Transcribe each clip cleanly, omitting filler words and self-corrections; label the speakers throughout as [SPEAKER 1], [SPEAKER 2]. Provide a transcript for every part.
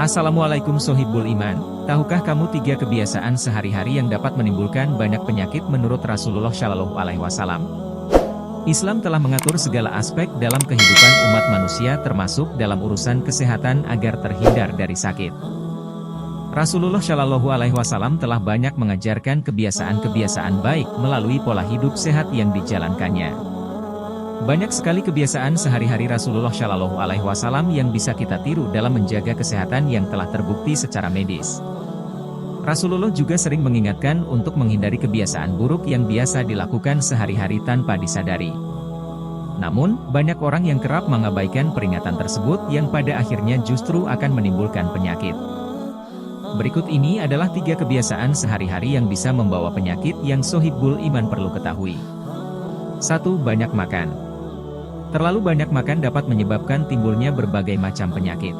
[SPEAKER 1] Assalamualaikum Sohibul Iman, tahukah kamu 3 kebiasaan sehari-hari yang dapat menimbulkan banyak penyakit menurut Rasulullah Shallallahu Alaihi Wasallam? Islam telah mengatur segala aspek dalam kehidupan umat manusia termasuk dalam urusan kesehatan agar terhindar dari sakit. Rasulullah Shallallahu Alaihi Wasallam telah banyak mengajarkan kebiasaan-kebiasaan baik melalui pola hidup sehat yang dijalankannya. Banyak sekali kebiasaan sehari-hari Rasulullah Shallallahu Alaihi Wasallam yang bisa kita tiru dalam menjaga kesehatan yang telah terbukti secara medis. Rasulullah juga sering mengingatkan untuk menghindari kebiasaan buruk yang biasa dilakukan sehari-hari tanpa disadari. Namun, banyak orang yang kerap mengabaikan peringatan tersebut yang pada akhirnya justru akan menimbulkan penyakit. Berikut ini adalah 3 kebiasaan sehari-hari yang bisa membawa penyakit yang Sohibul Iman perlu ketahui. 1. Banyak makan. Terlalu banyak makan dapat menyebabkan timbulnya berbagai macam penyakit.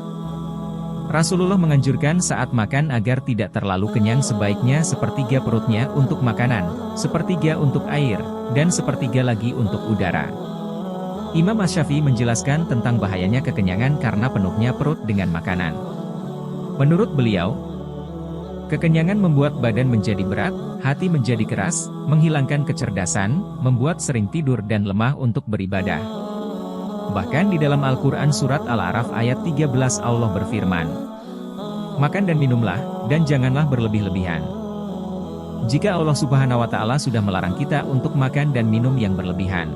[SPEAKER 1] Rasulullah menganjurkan saat makan agar tidak terlalu kenyang, sebaiknya sepertiga perutnya untuk makanan, sepertiga untuk air, dan sepertiga lagi untuk udara. Imam Asy-Syafi'i menjelaskan tentang bahayanya kekenyangan karena penuhnya perut dengan makanan. Menurut beliau, kekenyangan membuat badan menjadi berat, hati menjadi keras, menghilangkan kecerdasan, membuat sering tidur dan lemah untuk beribadah. Bahkan di dalam Al-Quran Surat Al-A'raf ayat 13 Allah berfirman, "Makan dan minumlah, dan janganlah berlebih-lebihan." Jika Allah Subhanahu wa Ta'ala sudah melarang kita untuk makan dan minum yang berlebihan,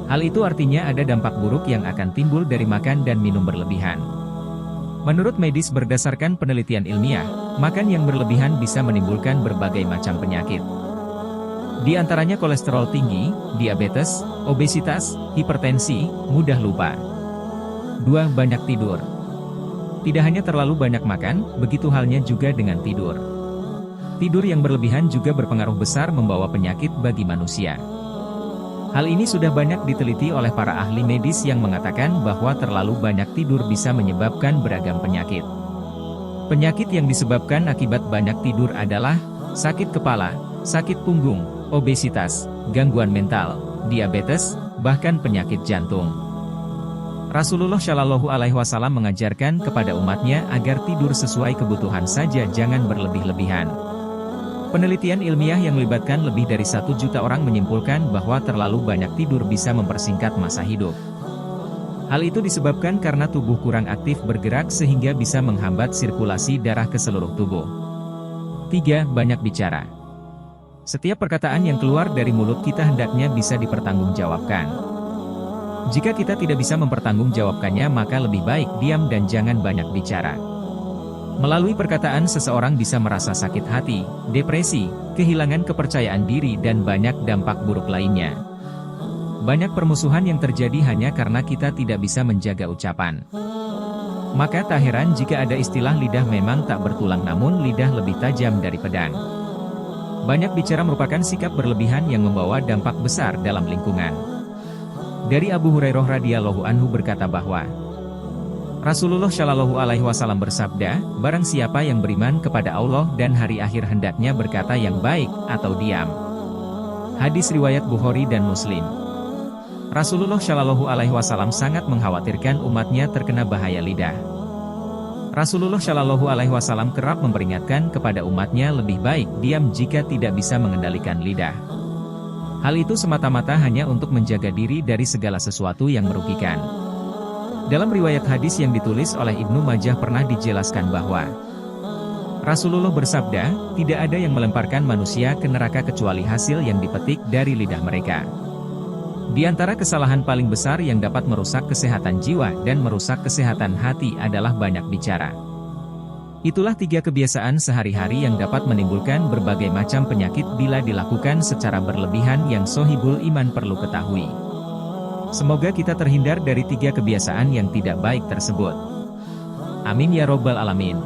[SPEAKER 1] hal itu artinya ada dampak buruk yang akan timbul dari makan dan minum berlebihan. Menurut medis berdasarkan penelitian ilmiah, makan yang berlebihan bisa menimbulkan berbagai macam penyakit. Di antaranya kolesterol tinggi, diabetes, obesitas, hipertensi, mudah lupa. 2. Banyak tidur. Tidak hanya terlalu banyak makan, begitu halnya juga dengan tidur. Tidur yang berlebihan juga berpengaruh besar membawa penyakit bagi manusia. Hal ini sudah banyak diteliti oleh para ahli medis yang mengatakan bahwa terlalu banyak tidur bisa menyebabkan beragam penyakit. Penyakit yang disebabkan akibat banyak tidur adalah sakit kepala, sakit punggung, obesitas, gangguan mental, diabetes, bahkan penyakit jantung. Rasulullah Shallallahu Alaihi Wasallam mengajarkan kepada umatnya agar tidur sesuai kebutuhan saja, jangan berlebih-lebihan. Penelitian ilmiah yang melibatkan lebih dari 1 juta orang menyimpulkan bahwa terlalu banyak tidur bisa mempersingkat masa hidup. Hal itu disebabkan karena tubuh kurang aktif bergerak sehingga bisa menghambat sirkulasi darah ke seluruh tubuh. 3. Banyak bicara. Setiap perkataan yang keluar dari mulut kita hendaknya bisa dipertanggungjawabkan. Jika kita tidak bisa mempertanggungjawabkannya, maka lebih baik diam dan jangan banyak bicara. Melalui perkataan seseorang bisa merasa sakit hati, depresi, kehilangan kepercayaan diri dan banyak dampak buruk lainnya. Banyak permusuhan yang terjadi hanya karena kita tidak bisa menjaga ucapan. Maka tak heran jika ada istilah lidah memang tak bertulang namun lidah lebih tajam dari pedang. Banyak bicara merupakan sikap berlebihan yang membawa dampak besar dalam lingkungan. Dari Abu Hurairah radhiyallahu anhu berkata bahwa Rasulullah Shallallahu Alaihi Wasallam bersabda, "Barang siapa yang beriman kepada Allah dan hari akhir hendaknya berkata yang baik atau diam." Hadis riwayat Bukhari dan Muslim. Rasulullah Shallallahu Alaihi Wasallam sangat mengkhawatirkan umatnya terkena bahaya lidah. Rasulullah Shallallahu Alaihi Wasallam kerap memperingatkan kepada umatnya lebih baik diam jika tidak bisa mengendalikan lidah. Hal itu semata-mata hanya untuk menjaga diri dari segala sesuatu yang merugikan. Dalam riwayat hadis yang ditulis oleh Ibnu Majah pernah dijelaskan bahwa Rasulullah bersabda, tidak ada yang melemparkan manusia ke neraka kecuali hasil yang dipetik dari lidah mereka. Di antara kesalahan paling besar yang dapat merusak kesehatan jiwa dan merusak kesehatan hati adalah banyak bicara. Itulah 3 kebiasaan sehari-hari yang dapat menimbulkan berbagai macam penyakit bila dilakukan secara berlebihan yang Sohibul Iman perlu ketahui. Semoga kita terhindar dari 3 kebiasaan yang tidak baik tersebut. Amin ya Robbal Alamin.